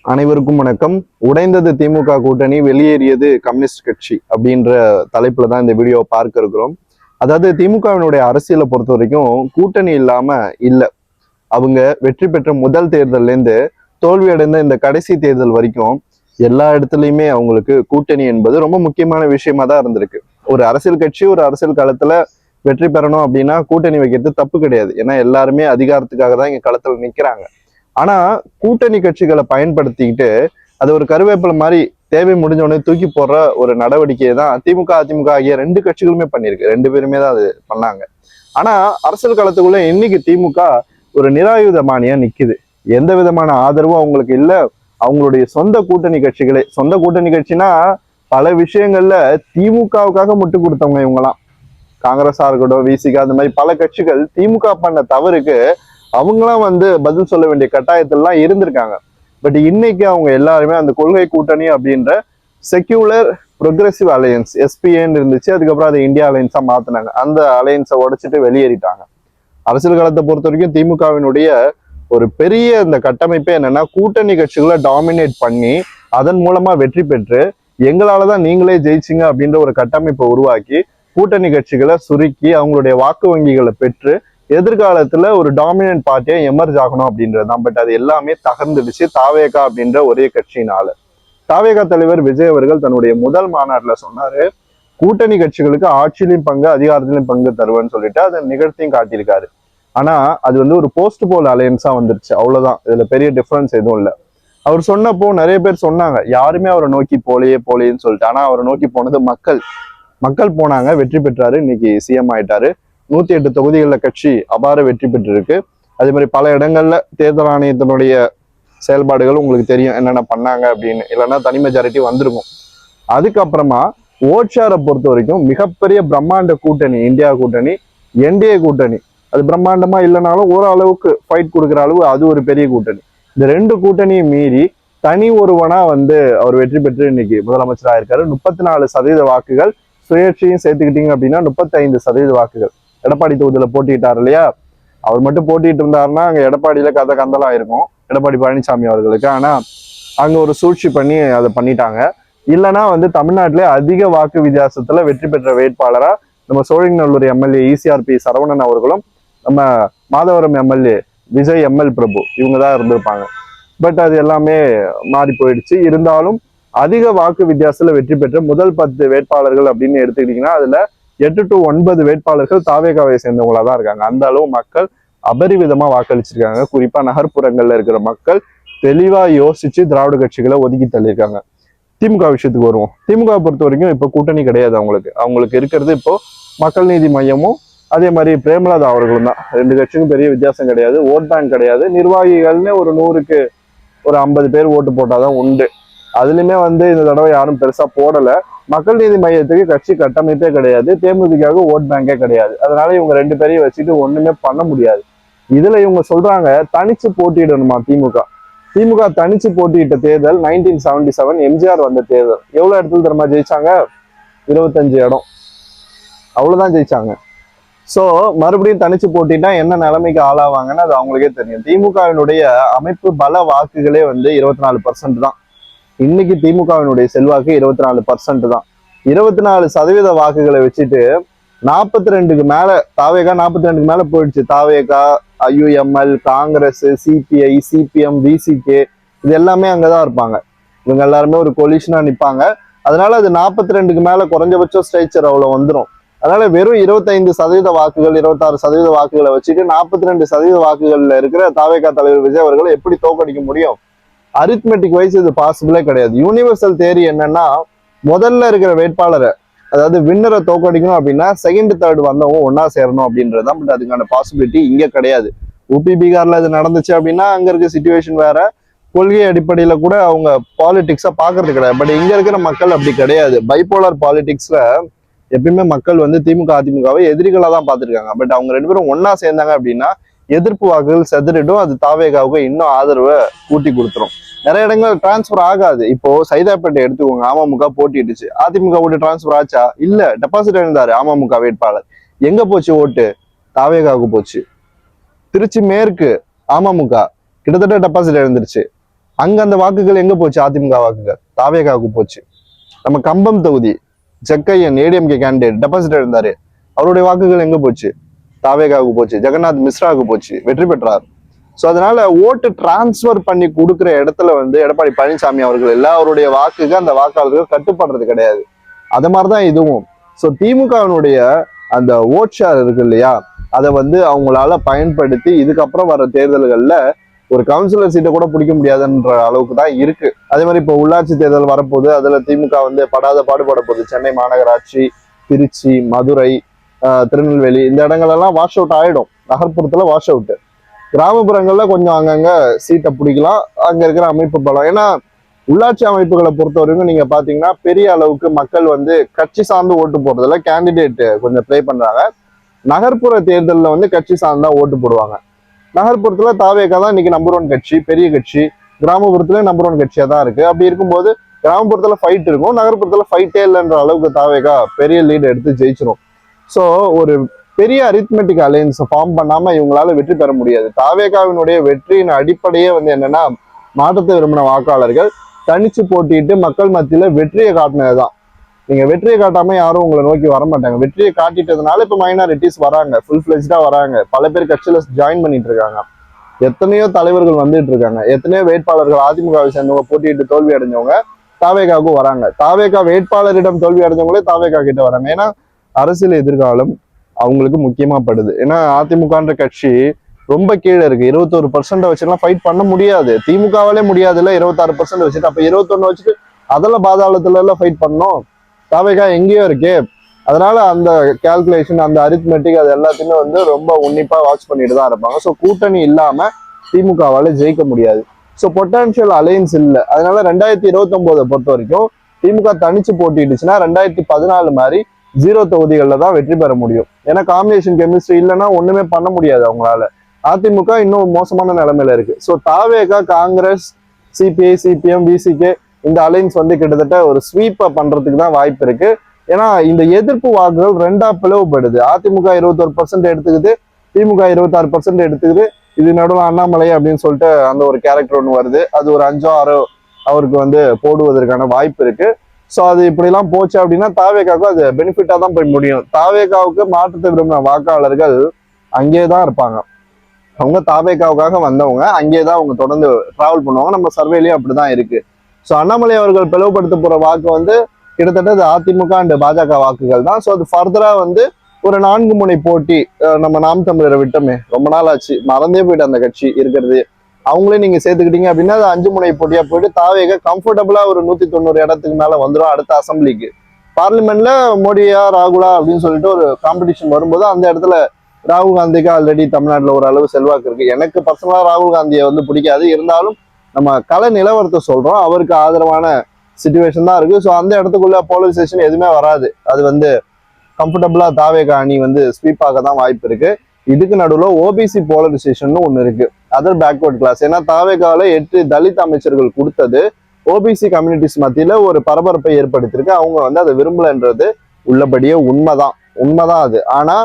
அனைவருக்கும் வணக்கம். உடைந்தது திமுக கூட்டணி, வெளியேறியது கம்யூனிஸ்ட் கட்சி அப்படின்ற தலைப்புல தான் இந்த வீடியோ பார்க்க இருக்கிறோம். அதாவது திமுகவினுடைய அரசியலை பொறுத்த வரைக்கும் கூட்டணி இல்லாம இல்ல. அவங்க வெற்றி பெற்ற முதல் தேர்தல்ல இருந்து தோல்வி அடைந்த இந்த கடைசி தேர்தல் வரைக்கும் எல்லா இடத்துலயுமே அவங்களுக்கு கூட்டணி என்பது ரொம்ப முக்கியமான விஷயமா தான் இருந்திருக்கு. ஒரு அரசியல் கட்சி ஒரு அரசியல் களத்துல வெற்றி பெறணும் அப்படின்னா கூட்டணி வைக்கிறது தப்பு கிடையாது. ஏன்னா எல்லாருமே அதிகாரத்துக்காக தான் இங்க களத்துல நிக்கிறாங்க. ஆனா கூட்டணி கட்சிகளை பயன்படுத்திக்கிட்டு அது ஒரு கருவேப்பிலை மாதிரி தேவை முடிஞ்ச உடனே தூக்கி போடுற ஒரு நடவடிக்கையை தான் திமுக அதிமுக ஆகிய ரெண்டு கட்சிகளுமே பண்ணிருக்கு. ரெண்டு பேருமே தான் அது பண்ணாங்க. ஆனா அரசியல் களத்துக்குள்ள இன்னைக்கு திமுக ஒரு நிராயுதமானியா நிக்குது. எந்த விதமான ஆதரவும் அவங்களுக்கு இல்ல. அவங்களுடைய சொந்த கூட்டணி கட்சிகளே, சொந்த கூட்டணி கட்சினா பல விஷயங்கள்ல திமுகவுக்காக முட்டு கொடுத்தவங்க இவங்கலாம். காங்கிரஸா இருக்கட்டும், விசிகா, அந்த மாதிரி பல கட்சிகள் திமுக பண்ண தவறுக்கு அவங்களாம் பதில் சொல்ல வேண்டிய கட்டாயத்திலாம் இருந்திருக்காங்க. பட் இன்னைக்கு அவங்க எல்லாருமே அந்த கொள்கை கூட்டணி அப்படின்ற செக்யூலர் ப்ரொக்ரெசிவ் அலையன்ஸ் எஸ்பிஏன்னு இருந்துச்சு. அதுக்கப்புறம் அதை இந்தியா அலையன்ஸா மாத்தினாங்க. அந்த அலையன்ஸை உடைச்சிட்டு வெளியேறிட்டாங்க. அரசியல் காலத்தை பொறுத்த வரைக்கும் திமுகவினுடைய ஒரு பெரிய இந்த கட்டமைப்பே என்னன்னா, கூட்டணி கட்சிகளை டாமினேட் பண்ணி அதன் மூலமா வெற்றி பெற்று எங்களாலதான் நீங்களே ஜெயிச்சிங்க அப்படின்ற ஒரு கட்டமைப்பை உருவாக்கி கூட்டணி கட்சிகளை சுருக்கி அவங்களுடைய வாக்கு வங்கிகளை பெற்று எதிர்காலத்துல ஒரு டாமினன்ட் பார்ட்டியா எமர்ஜ் ஆகணும் அப்படின்றதுதான். பட் அது எல்லாமே தகர்ந்துடுச்சு தாவேகா அப்படின்ற ஒரே கட்சியினால. தாவேகா தலைவர் விஜய் அவர்கள் தன்னுடைய முதல் மாநாட்டுல சொன்னாரு, கூட்டணி கட்சிகளுக்கு ஆட்சியிலையும் பங்கு அதிகாரத்திலையும் பங்கு தருவேன்னு சொல்லிட்டு அதை நிகழ்த்தியும் காட்டியிருக்காரு. ஆனா அது ஒரு போஸ்ட் போல் அலையன்ஸா வந்துருச்சு, அவ்வளவுதான். இதுல பெரிய டிஃபரன்ஸ் எதுவும் இல்லை. அவர் சொன்னப்போ நிறைய பேர் சொன்னாங்க யாருமே அவரை நோக்கி போலேன்னு சொல்லிட்டு. ஆனா அவரை நோக்கி போனது மக்கள் போனாங்க, வெற்றி பெற்றாரு, இன்னைக்கு சிஎம் ஆயிட்டாரு. 108 தொகுதிகளில் கட்சி அபார வெற்றி பெற்றிருக்கு. அதே மாதிரி பல இடங்கள்ல தேர்தல் ஆணையத்தினுடைய செயல்பாடுகள் உங்களுக்கு தெரியும் என்னென்ன பண்ணாங்க அப்படின்னு. இல்லைன்னா தனி மெஜாரிட்டி வந்திருக்கும். அதுக்கப்புறமா ஓட்ஷாரை பொறுத்த வரைக்கும் மிகப்பெரிய பிரம்மாண்ட கூட்டணி இந்தியா கூட்டணி, என்டிஏ கூட்டணி. அது பிரம்மாண்டமா இல்லைனாலும் ஓரளவுக்கு ஃபைட் கொடுக்குற அளவு அது ஒரு பெரிய கூட்டணி. இந்த ரெண்டு கூட்டணியை மீறி தனி ஒருவனா அவர் வெற்றி பெற்று இன்னைக்கு முதலமைச்சராக இருக்காரு. 34% வாக்குகள், சுயேட்சையும் சேர்த்துக்கிட்டீங்க அப்படின்னா 35% வாக்குகள். எடப்பாடி தொகுதியில போட்டிட்டார் இல்லையா, அவர் மட்டும் போட்டிட்டு இருந்தாருன்னா அங்க எடப்பாடியில கதை கந்தலாம் இருக்கும் எடப்பாடி பழனிசாமி அவர்களுக்கு. ஆனா அங்க ஒரு சூழ்ச்சி பண்ணி அதை பண்ணிட்டாங்க. இல்லைன்னா தமிழ்நாட்டிலே அதிக வாக்கு வித்தியாசத்துல வெற்றி பெற்ற வேட்பாளரா நம்ம சோழிங்கநல்லூர் எம்எல்ஏ இசிஆர்பி சரவணன் அவர்களும், நம்ம மாதவரம் எம்எல்ஏ விஜய் எம்எல் பிரபு, இவங்க தான் இருந்திருப்பாங்க. பட் அது எல்லாமே மாறி போயிடுச்சு. இருந்தாலும் அதிக வாக்கு வித்தியாசத்துல வெற்றி பெற்ற முதல் 10 வேட்பாளர்கள் அப்படின்னு எடுத்துக்கிட்டீங்கன்னா அதுல 8 to 9 வேட்பாளர்கள் தாவேகாவை சேர்ந்தவங்களா தான் இருக்காங்க. அந்த அளவு மக்கள் அபரிவிதமா வாக்களிச்சிருக்காங்க. குறிப்பா நகர்ப்புறங்கள்ல இருக்கிற மக்கள் தெளிவா யோசிச்சு திராவிட கட்சிகளை ஒதுக்கி தள்ளியிருக்காங்க. திமுக விஷயத்துக்கு வருவோம். திமுக பொறுத்த வரைக்கும் இப்ப கூட்டணி கிடையாது. அவங்களுக்கு இருக்கிறது இப்போ மக்கள் நீதி மையமும் அதே மாதிரி பிரேமலதா அவர்களும் தான். ரெண்டு கட்சிக்கும் பெரிய வித்தியாசம் கிடையாது. ஓட் பேங்க் கிடையாது. நிர்வாகிகள்னு ஒரு 100க்கு ஒரு 50 பேர் ஓட்டு போட்டாதான் உண்டு. அதுலயுமே இந்த தடவை யாரும் பெருசா போடல. மக்கள் நீதி மையத்துக்கு கட்சி கட்டமைப்பே கிடையாது. தேமுதிகாவுக்கு ஓட் பேங்கே கிடையாது. அதனால இவங்க ரெண்டு பேரையும் வச்சுட்டு ஒண்ணுமே பண்ண முடியாது. இதுல இவங்க சொல்றாங்க தனிச்சு போட்டியிடணுமா திமுக தனிச்சு போட்டியிட்ட தேர்தல் 1977 எம்ஜிஆர் வந்த தேர்தல். எவ்வளவு இடத்துல தெரியுமா ஜெயிச்சாங்க? 25 இடம், அவ்வளவுதான் ஜெயிச்சாங்க. சோ மறுபடியும் தனிச்சு போட்டிட்டா என்ன நிலைமைக்கு ஆளாவாங்கன்னு அது அவங்களுக்கே தெரியும். திமுகவினுடைய அமைப்பு பல வாக்குகளே 24% தான். இன்னைக்கு திமுகவினுடைய செல்வாக்கு 24% தான். 24% வாக்குகளை வச்சுட்டு 42க்கு மேல தாவேகா 42க்கு மேல போயிடுச்சு. TVK, IUML, Congress, CPI, CPM, VCK, இது எல்லாமே அங்கதான் இருப்பாங்க. இவங்க எல்லாருமே ஒரு கொலிஷனா நிப்பாங்க. அதனால அது 42க்கு மேல குறைஞ்சபட்சம் ஸ்ட்ரைச்சர் அவ்வளவு வந்துடும். அதனால வெறும் 25% வாக்குகள், 26% வாக்குகளை வச்சுட்டு 42% வாக்குகள்ல இருக்கிற தாவேகா தலைவர் விஜய் அவர்களை எப்படி தோக்கடிக்க முடியும்? அரித்மெட்டிக் வைஸ் இது பாசிபிளே கிடையாது. யூனிவர்சல் தேரி என்னன்னா, முதல்ல இருக்கிற வேட்பாளரை, அதாவது வின்னரை தோக்கடிக்கணும் அப்படின்னா செகண்ட் தேர்ட் வந்தவங்க ஒன்னா சேரணும் அப்படின்றதுதான். பட் அதுக்கான பாசிபிலிட்டி இங்க கிடையாது. உபி பீகார்ல இது நடந்துச்சு அப்படின்னா அங்க இருக்க சிச்சுவேஷன் வேற, கொள்கை அடிப்படையில கூட அவங்க பாலிடிக்ஸா பாக்குறது கிடையாது. பட் இங்க இருக்கிற மக்கள் அப்படி கிடையாது. பைபோலார் பாலிடிக்ஸ்ல எப்பயுமே மக்கள் திமுக அதிமுகவை எதிரிகளா தான் பார்த்திருக்காங்க. பட் அவங்க ரெண்டு பேரும் ஒன்னா சேர்ந்தாங்க அப்படின்னா எதிர்ப்பு வாக்குகள் செதறிடும். அது தாவேகாவுக்கு இன்னும் ஆதரவை கூட்டி கொடுத்துரும். நிறைய இடங்கள் டிரான்ஸ்பர் ஆகாது. இப்போ சைதாப்பேட்டை எடுத்துக்கோங்க, அமமுக போட்டிடுச்சு. அதிமுக ஓட்டு டிரான்ஸ்பர் ஆச்சா? இல்ல. டெபாசிட் இருந்தாரு அமமுக வேட்பாளர். எங்க போச்சு ஓட்டு? தாவேகாவுக்கு போச்சு. திருச்சி மேற்கு அமமுக கிட்டத்தட்ட டெபாசிட் எழுந்துருச்சு. அங்க அந்த வாக்குகள் எங்க போச்சு? அதிமுக வாக்குகள் தாவேகாவுக்கு போச்சு. நம்ம கம்பம் தொகுதி ஜக்கையன் ஏடிஎம்கே கேண்டிடேட் டெபாசிட் இருந்தாரு, அவருடைய வாக்குகள் எங்க போச்சு? தாவேகாவுக்கு போச்சு. ஜெகநாத் மிஸ்ராவுக்கு போச்சு, வெற்றி பெற்றார். ஸோ அதனால ஓட்டு டிரான்ஸ்ஃபர் பண்ணி கொடுக்குற இடத்துல வந்து எடப்பாடி பழனிசாமி அவர்கள் எல்லாருடைய வாக்குக்கு அந்த வாக்காளர்கள் கட்டுப்படுறது கிடையாது. அது மாதிரிதான் இதுவும். ஸோ திமுகவினுடைய அந்த ஓட் ஷேர் இருக்கு இல்லையா, அதை வந்து அவங்களால பயன்படுத்தி இதுக்கப்புறம் வர தேர்தல்கள்ல ஒரு கவுன்சிலர் சீட்டை கூட பிடிக்க முடியாதுன்ற அளவுக்கு தான் இருக்கு. அதே மாதிரி இப்போ உள்ளாட்சி தேர்தல் வரப்போகுது, அதுல திமுக வந்து படாத பாடுபட போகுது. சென்னை மாநகராட்சி, திருச்சி, மதுரை, திருநெல்வேலி இந்த இடங்கள்லாம் வாஷ் அவுட் ஆயிடும். நகர்ப்புறத்துல வாஷ் அவுட், கிராமப்புறங்கள்ல கொஞ்சம் அங்கங்க சீட்டை பிடிக்கலாம் அங்க இருக்கிற அமைப்பு பலம். ஏன்னா உள்ளாட்சி அமைப்புகளை பொறுத்த வரைக்கும் நீங்க பாத்தீங்கன்னா பெரிய அளவுக்கு மக்கள் வந்து கட்சி சார்ந்து ஓட்டு போடுறதுல கேண்டிடேட் கொஞ்சம் ப்ளே பண்றாங்க. நகர்ப்புற தேர்தலில் வந்து கட்சி சார்ந்தா ஓட்டு போடுவாங்க. நகர்ப்புறத்துல தாவேகா தான் இன்னைக்கு நம்பர் 1 கட்சி, பெரிய கட்சி. கிராமப்புறத்துல நம்பர் 1 கட்சியா தான் இருக்கு. அப்படி இருக்கும்போது கிராமப்புறத்துல ஃபைட் இருக்கும், நகர்ப்புறத்துல ஃபைட்டே இல்லைன்ற அளவுக்கு தாவேகா பெரிய லீடு எடுத்து ஜெயிச்சிரும். ஸோ ஒரு பெரிய அரித்மெட்டிக் அலையன்ஸ் ஃபார்ம் பண்ணாம இவங்களால வெற்றி பெற முடியாது. தாவேகாவினுடைய வெற்றியின் அடிப்படையே வந்து என்னன்னா, மாற்றத்தை விரும்பின வாக்காளர்கள் தனிச்சு போட்டிட்டு மக்கள் மத்தியில வெற்றியை காட்டினதுதான். நீங்க வெற்றியை காட்டாம யாரும் உங்களை நோக்கி வர மாட்டாங்க. வெற்றியை காட்டிட்டதுனால இப்ப மைனாரிட்டிஸ் வராங்க, ஃபுல் ஃபிளெஜ்டா வராங்க. பல பேர் கட்சியில ஜாயின் பண்ணிட்டு இருக்காங்க. எத்தனையோ தலைவர்கள் வந்துட்டு இருக்காங்க. எத்தனையோ வேட்பாளர்கள் அதிமுகவை சேர்ந்தவங்க போட்டியிட்டு தோல்வி அடைஞ்சவங்க தாவேகாவுக்கும் வராங்க. தாவேகா வேட்பாளரிடம் தோல்வி அடைஞ்சவங்களே தாவேகா கிட்ட வராங்க. ஏன்னா அரசியல் எதிர்காலம் அவங்களுக்கு முக்கியமா படுது. ஏன்னா அதிமுகன்ற கட்சி ரொம்ப கீழே இருக்கு. 21% வச்சுலாம் ஃபைட் பண்ண முடியாது. திமுகவாலே முடியாதுல்ல 26% வச்சுட்டு. அப்ப 21 வச்சுட்டு அதெல்லாம் பாதாளத்துல எல்லாம் ஃபைட் பண்ணோம். தாவேகா எங்கேயோ இருக்கே. அதனால அந்த கால்குலேஷன், அந்த அரித்மெட்டிக், அது எல்லாத்தையுமே வந்து ரொம்ப உன்னிப்பா வாட்ச் பண்ணிட்டு தான் இருப்பாங்க. ஸோ கூட்டணி இல்லாம திமுகவால ஜெயிக்க முடியாது. ஸோ பொட்டன்ஷியல் அலையன்ஸ் இல்லை. அதனால 2029 பொறுத்த வரைக்கும் திமுக தனிச்சு போட்டிடுச்சுன்னா 2014 மாதிரி 0 தொகுதிகளில் தான் வெற்றி பெற முடியும். ஏன்னா காம்பினேஷன் கெமிஸ்ட்ரி இல்லைன்னா ஒண்ணுமே பண்ண முடியாது அவங்களால. அதிமுக இன்னும் மோசமான நிலைமையில இருக்கு. ஸோ தாவேகா, காங்கிரஸ், சிபிஐ, சிபிஎம், விசிகே இந்த அலைன்ஸ் வந்து கிட்டத்தட்ட ஒரு ஸ்வீப்பை பண்றதுக்கு தான் வாய்ப்பு இருக்கு. ஏன்னா இந்த எதிர்ப்பு வாக்குகள் ரெண்டா பிளவுபடுது. அதிமுக 21% எடுத்துக்குது, திமுக 26% எடுத்துக்குது. இது நடுவில் அண்ணாமலை அப்படின்னு சொல்லிட்டு அந்த ஒரு கேரக்டர் ஒன்று வருது. அது ஒரு 5 6 அவருக்கு வந்து போடுவதற்கான வாய்ப்பு இருக்கு. ஸோ அது இப்படிலாம் போச்சு அப்படின்னா தாவேகாவுக்கு அது பெனிஃபிட்டா தான் போய் முடியும். தாவேகாவுக்கு மாற்றத்தை விரும்பின வாக்காளர்கள் அங்கே தான் இருப்பாங்க. அவங்க தாவேகாவுக்காக வந்தவங்க அங்கே தான் அவங்க தொடர்ந்து டிராவல் பண்ணுவாங்க. நம்ம சர்வேலையும் அப்படிதான் இருக்கு. ஸோ அண்ணாமலை அவர்கள் பிளவுபடுத்த போற வாக்கு வந்து கிட்டத்தட்ட அது அதிமுக அண்ட் பாஜக வாக்குகள் தான். ஸோ அது ஃபர்தரா வந்து ஒரு 4 முனை போட்டி. நம்ம நாம் தமிழரை விட்டோமே, ரொம்ப நாள் ஆச்சு, மறந்தே போயிட்டு அந்த கட்சி இருக்கிறது. அவங்களே நீங்க சேர்த்துக்கிட்டீங்க அப்படின்னா அது 5 முனை போட்டியா போயிட்டு தாவேக கம்ஃபர்டபுளா ஒரு 190 இடத்துக்கு மேல வந்துடும் அடுத்த அசம்பிளிக்கு. பார்லிமெண்ட்ல மோடியா ராகுலா அப்படின்னு சொல்லிட்டு ஒரு காம்படிஷன் வரும்போது அந்த இடத்துல ராகுல் காந்திக்கு ஆல்ரெடி தமிழ்நாட்டில் ஒரு அளவு செல்வாக்கு இருக்கு. எனக்கு பர்சனலா ராகுல் காந்தியை வந்து பிடிக்காது, இருந்தாலும் நம்ம கள நிலவரத்தை சொல்றோம், அவருக்கு ஆதரவான சிச்சுவேஷன் தான் இருக்கு. ஸோ அந்த இடத்துக்குள்ள போலரைசேஷன் எதுவுமே வராது. அது வந்து கம்ஃபர்டபுளா தாவேகா அணி வந்து ஸ்வீப் ஆக தான் வாய்ப்பு இருக்கு. இதுக்கு நடுவில் ஓபிசி போலரைசேஷன் ஒன்று இருக்கு, அதர் பேக்வர்ட் கிளாஸ். ஏன்னா தாவேகாவில் 8 தலித் அமைச்சர்கள் கொடுத்தது ஓபிசி கம்யூனிட்டிஸ் மத்தியில ஒரு பரபரப்பை ஏற்படுத்தியிருக்கு. அவங்க வந்து அதை விரும்பலன்றது உள்ளபடியே உண்மைதான் அது. ஆனா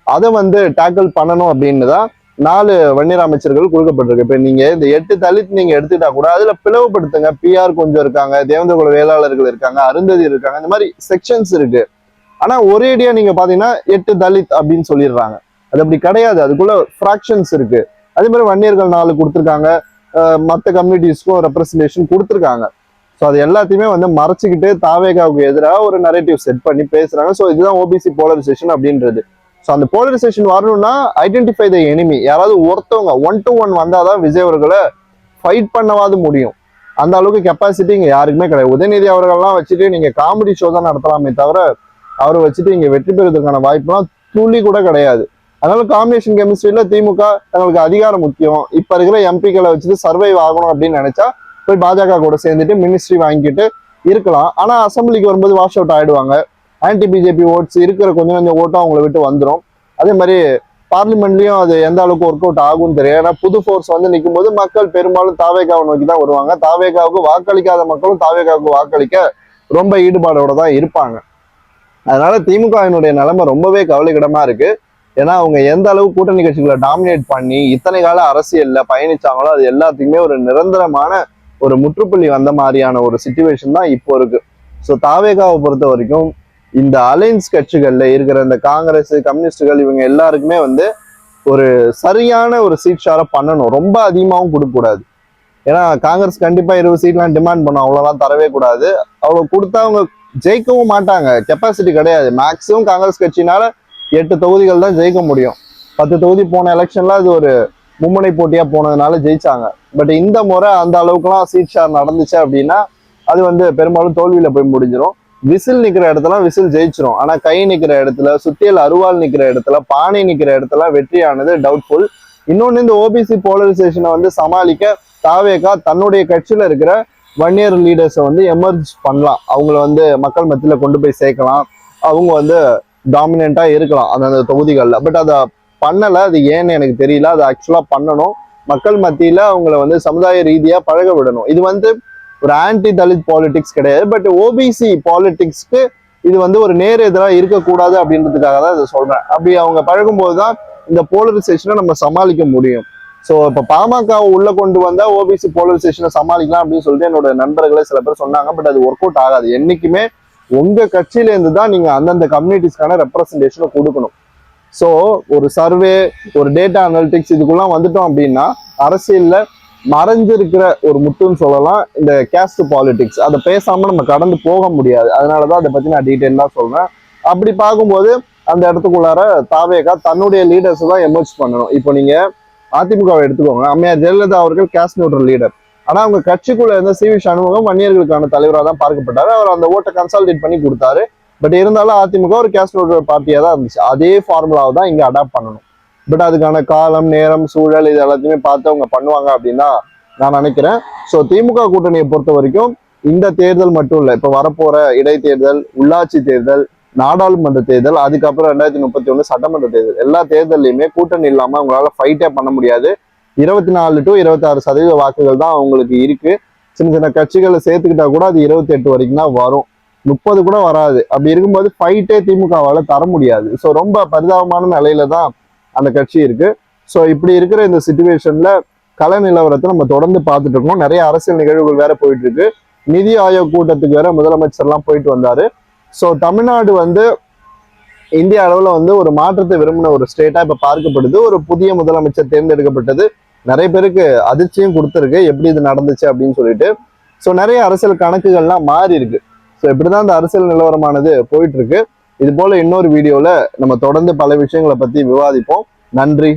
அதை வந்து டேக்கிள் பண்ணணும் அப்படின்னு தான் 4 வன்னியர் அமைச்சர்கள் கொடுக்கப்பட்டிருக்கு. இப்ப நீங்க இந்த 8 தலித் நீங்க எடுத்துட்டா கூட அதுல பிளவுபடுத்துங்க. பிஆர் கொஞ்சம் இருக்காங்க, தேவேந்திர குல வேளாளர்கள் இருக்காங்க, அருந்ததி இருக்காங்க, இந்த மாதிரி செக்ஷன்ஸ் இருக்கு. ஆனா ஒரேடியா நீங்க பாத்தீங்கன்னா 8 தலித் அப்படின்னு சொல்லிடுறாங்க. அது அப்படி கிடையாது, அதுக்குள்ள ஃப்ராக்ஷன்ஸ் இருக்கு. அதே மாதிரி வன்னியர்கள் 4 கொடுத்துருக்காங்க, மற்ற கம்யூனிட்டிஸ்க்கும் ரெப்ரஸன்டேஷன் கொடுத்துருக்காங்க. ஸோ அது எல்லாத்தையுமே வந்து மறைச்சிக்கிட்டு தாவேகாவுக்கு எதிராக ஒரு நரேட்டிவ் செட் பண்ணி பேசுறாங்க. ஸோ இதுதான் ஓபிசி போலரைசேஷன் அப்படின்றது. ஸோ அந்த போலரைசேஷன் வரணும்னா ஐடென்டிஃபை த எனிமி. யாராவது ஒருத்தவங்க 1 to 1 வந்தாதான் விஜய் அவர்களை ஃபைட் பண்ணவாது முடியும். அந்த அளவுக்கு கெப்பாசிட்டி இங்க யாருக்குமே கிடையாது. உதயநிதி அவர்கள்லாம் வச்சுட்டு நீங்க காமெடி ஷோ தான் நடத்தலாமே தவிர அவரை வச்சுட்டு இங்க வெற்றி பெறுவதற்கான வாய்ப்புலாம் துளி கூட கிடையாது. அதனால காம்பினேஷன் கெமிஸ்ட்ரியில திமுக தங்களுக்கு அதிகாரம் முக்கியம், இப்ப இருக்கிற எம்பிக்களை வச்சுட்டு சர்வைவ் ஆகணும் அப்படின்னு நினைச்சா போய் பாஜக கூட சேர்ந்துட்டு மினிஸ்ட்ரி வாங்கிட்டு இருக்கலாம். ஆனா அசம்பிளிக்கு வரும்போது வாஷ் அவுட் ஆயிடுவாங்க. ஆன்டி பிஜேபி ஓட்ஸ் இருக்கிற கொஞ்சம் ஓட்டும் அவங்களை விட்டு வந்துடும். அதே மாதிரி பார்லிமெண்ட்லயும் அது எந்த அளவுக்கு ஒர்க் அவுட் ஆகும்னு தெரியும். ஏன்னா புது ஃபோர்ஸ் வந்து நிற்கும் போது மக்கள் பெரும்பாலும் தாவேகாவை நோக்கி தான் வருவாங்க. தாவேகாவுக்கு வாக்களிக்காத மக்களும் தாவேகாவுக்கு வாக்களிக்க ரொம்ப ஈடுபாடோட தான் இருப்பாங்க. அதனால திமுகவினுடைய நிலைமை ரொம்பவே கவலைக்கிடமா இருக்கு. ஏன்னா அவங்க எந்த அளவு கூட்டணி கட்சிகளை டாமினேட் பண்ணி இத்தனை கால அரசியல்ல பயணிச்சாங்களோ அது எல்லாத்துக்குமே ஒரு நிரந்தரமான ஒரு முற்றுப்புள்ளி வந்த மாதிரியான ஒரு சிச்சுவேஷன் தான் இப்போ இருக்கு. ஸோ தாவேகாவை பொறுத்த வரைக்கும் இந்த அலைன்ஸ் கட்சிகள்ல இருக்கிற இந்த காங்கிரஸ், கம்யூனிஸ்டுகள் இவங்க எல்லாருக்குமே வந்து ஒரு சரியான ஒரு சீட் ஷேரை பண்ணணும். ரொம்ப அதிகமாகவும் கொடுக்கக்கூடாது. ஏன்னா காங்கிரஸ் கண்டிப்பா 20 சீட்லாம் டிமாண்ட் பண்ணும், அவ்வளோலாம் தரவே கூடாது. அவ்வளோ கொடுத்தா அவங்க ஜெயிக்கவும் மாட்டாங்க, கெப்பாசிட்டி கிடையாது. மேக்சிமம் காங்கிரஸ் கட்சினால 8 தொகுதிகள் தான் ஜெயிக்க முடியும். 10 தொகுதி போன எலெக்ஷன்ல அது ஒரு மும்முனை போட்டியா போனதுனால ஜெயிச்சாங்க. பட் இந்த முறை அந்த அளவுக்குலாம் சீட் ஷேர் நடந்துச்சு அப்படின்னா அது வந்து பெரும்பாலும் தோல்வியில போய் முடிஞ்சிடும். விசில் நிக்கிற இடத்துல விசில் ஜெயிச்சிரும். ஆனா கை நிக்கிற இடத்துல, சுத்தியல் அருவாள் நிக்கிற இடத்துல, பானை நிக்கிற இடத்துல வெற்றியானது டவுட்ஃபுல். இன்னொன்னு, இந்த ஓபிசி போலரைசேஷனை வந்து சமாளிக்க தாவேகா தன்னுடைய கட்சியில இருக்கிற வன்னியர் லீடர்ஸை வந்து எமர்ஜ் பண்ணலாம். அவங்கள வந்து மக்கள் மத்தியில கொண்டு போய் சேர்க்கலாம். அவங்க வந்து டாமினண்டா இருக்கலாம் அந்தந்த தொகுதிகளில். பட் அதை பண்ணல. அது ஏன்னு எனக்கு தெரியல. அது ஆக்சுவலா பண்ணணும். மக்கள் மத்தியில அவங்கள வந்து சமுதாய ரீதியா பழக விடணும். இது வந்து ஒரு ஆன்டி தலித் பாலிடிக்ஸ் கிடையாது. பட் ஓபிசி பாலிடிக்ஸ்க்கு இது வந்து ஒரு நேர் எதிராக இருக்கக்கூடாது அப்படின்றதுக்காக தான் இதை சொல்றேன். அப்படி அவங்க பழகும்போது தான் இந்த போலரைசேஷனை நம்ம சமாளிக்க முடியும். ஸோ இப்போ பாமகவை உள்ள கொண்டு வந்தா ஓபிசி போலரைசேஷனை சமாளிக்கலாம் அப்படின்னு சொல்லிட்டு என்னோட நண்பர்களே சில பேர் சொன்னாங்க. பட் அது ஒர்க் அவுட் ஆகாது. என்னைக்குமே உங்க கட்சியில இருந்து தான் நீங்க அந்தந்த கம்யூனிட்டிஸ்க்கான ரெப்ரஸன்டேஷனை கொடுக்கணும். ஸோ ஒரு சர்வே, ஒரு டேட்டா அனாலிட்டிக்ஸ் இதுக்குலாம் வந்துட்டோம் அப்படின்னா அரசியல்ல மறைஞ்சிருக்கிற ஒரு முட்டுன்னு சொல்லலாம் இந்த கேஸ்ட் பாலிடிக்ஸ். அதை பேசாம நம்ம கடந்து போக முடியாது. அதனாலதான் அதை பத்தி நான் டீட்டெயிலா சொல்றேன். அப்படி பார்க்கும்போது அந்த இடத்துக்குள்ளார தாவேகா தன்னுடைய லீடர்ஸ் தான் எமர்ஜ் பண்ணணும். இப்போ நீங்க அதிமுகவை எடுத்துக்கோங்க. அம்மையார் ஜெயலலிதா அவர்கள் கேஸ்ட் நியூட்ரல் லீடர். ஆனா அவங்க கட்சிக்குள்ள இருந்த சி.வி. சண்முகம் வன்னியர்களுக்கான தலைவராக தான் பார்க்கப்பட்டாரு. அவர் அந்த ஓட்டை கன்சால்டேட் பண்ணி கொடுத்தாரு. பட் இருந்தாலும் அதிமுக ஒரு கேஸ்ட் நியூட்ரல் பார்ட்டியா தான் இருந்துச்சு. அதே ஃபார்முலாவை தான் இங்க அடாப்ட் பண்ணணும். பட் அதுக்கான காலம், நேரம், சூழல் இது எல்லாத்தையுமே பார்த்து அவங்க பண்ணுவாங்க அப்படின்னு தான் நான் நினைக்கிறேன். ஸோ திமுக கூட்டணியை பொறுத்த வரைக்கும் இந்த தேர்தல் மட்டும் இல்லை, இப்போ வரப்போற இடைத்தேர்தல், உள்ளாட்சி தேர்தல், நாடாளுமன்ற தேர்தல், அதுக்கப்புறம் 2031 சட்டமன்ற தேர்தல், எல்லா தேர்தலையுமே கூட்டணி இல்லாம அவங்களால ஃபைட்டே பண்ண முடியாது. 24 to 26% வாக்குகள் தான் அவங்களுக்கு இருக்கு. சின்ன சின்ன கட்சிகளை சேர்த்துக்கிட்டா கூட அது 28 வரைக்கும் தான் வரும், 30 கூட வராது. அப்படி இருக்கும்போது ஃபைட்டே திமுகவால தர முடியாது. ஸோ ரொம்ப பரிதாபமான நிலையில தான் அந்த கட்சி இருக்கு. ஸோ இப்படி இருக்கிற இந்த சிச்சுவேஷன்ல கள நிலவரத்தை நம்ம தொடர்ந்து பார்த்துட்டு இருக்கோம். நிறைய அரசியல் நிகழ்வுகள் வேற போயிட்டு இருக்கு. நிதி ஆயோக் கூட்டத்துக்கு வேற முதலமைச்சர்லாம் போயிட்டு வந்தாரு. ஸோ தமிழ்நாடு வந்து இந்திய அளவுல வந்து ஒரு மாற்றத்தை விரும்பின ஒரு ஸ்டேட்டா இப்ப பார்க்கப்படுது. ஒரு புதிய முதலமைச்சர் தேர்ந்தெடுக்கப்பட்டது நிறைய பேருக்கு அதிர்ச்சியும் கொடுத்துருக்கு, எப்படி இது நடந்துச்சு அப்படின்னு சொல்லிட்டு. ஸோ நிறைய அரசியல் கணக்குகள்லாம் மாறி இருக்கு. ஸோ இப்படிதான் இந்த அரசியல் நிலவரமானது போயிட்டு இருக்கு. இது போல இன்னொரு வீடியோல நம்ம தொடர்ந்து பல விஷயங்களை பத்தி விவாதிப்போம். நன்றி.